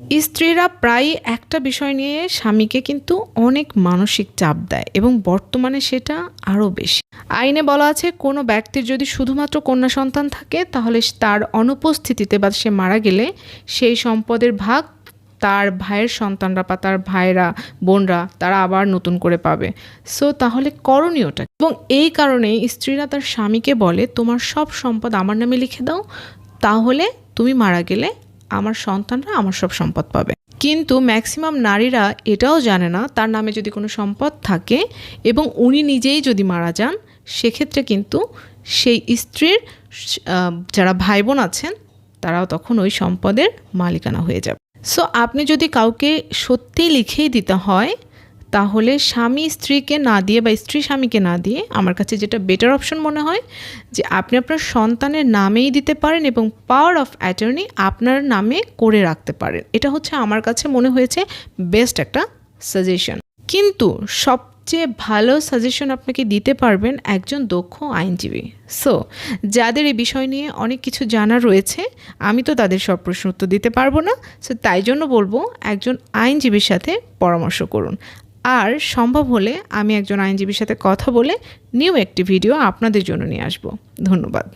স্ত্রীরা প্রায়ই একটা বিষয় নিয়ে স্বামীকে কিন্তু অনেক মানসিক চাপ দেয় এবং বর্তমানে সেটা আরও বেশি। আইনে বলা আছে কোনো ব্যক্তির যদি শুধুমাত্র কন্যা সন্তান থাকে তাহলে তার অনুপস্থিতিতে বা সে মারা গেলে সেই সম্পদের ভাগ তার ভাইয়ের সন্তানরা বা তার ভাইরা বোনরা তারা আবার নতুন করে পাবে। সো তাহলে করণীয়টা, এবং এই কারণেই স্ত্রীরা তার স্বামীকে বলে তোমার সব সম্পদ আমার নামে লিখে দাও, তাহলে তুমি মারা গেলে আমার সন্তানরা আমার সব সম্পদ পাবে। কিন্তু ম্যাক্সিমাম নারীরা এটাও জানে না তার নামে যদি কোনো সম্পদ থাকে এবং উনি নিজেই যদি মারা যান, সেক্ষেত্রে কিন্তু সেই স্ত্রীর যারা ভাই বোন আছেন তারাও তখন ওই সম্পদের মালিকানা হয়ে যাবে। সো আপনি যদি কাউকে সত্যিই লিখেই দিতে হয়, তাহলে স্বামী স্ত্রীকে না দিয়ে বা স্ত্রী স্বামীকে না দিয়ে আমার কাছে যেটা বেটার অপশন মনে হয় যে আপনি আপনার সন্তানের নামেই দিতে পারেন এবং পাওয়ার অফ অ্যাটর্নি আপনার নামে করে রাখতে পারেন। এটা হচ্ছে আমার কাছে মনে হয়েছে বেস্ট একটা সাজেশন। কিন্তু সবচেয়ে ভালো সাজেশন আপনাকে দিতে পারবেন একজন দক্ষ আইনজীবী। সো যাদের এই বিষয় নিয়ে অনেক কিছু জানা রয়েছে, আমি তো তাদের সব প্রশ্ন উত্তর দিতে পারবো না। সো তাই জন্য বলবো একজন আইনজীবীর সাথে পরামর্শ করুন। আর সম্ভব হলে আমি একজন আইনজীবীর সাথে কথা বলে নিউ একটি ভিডিও আপনাদের জন্য নিয়ে আসবো। ধন্যবাদ।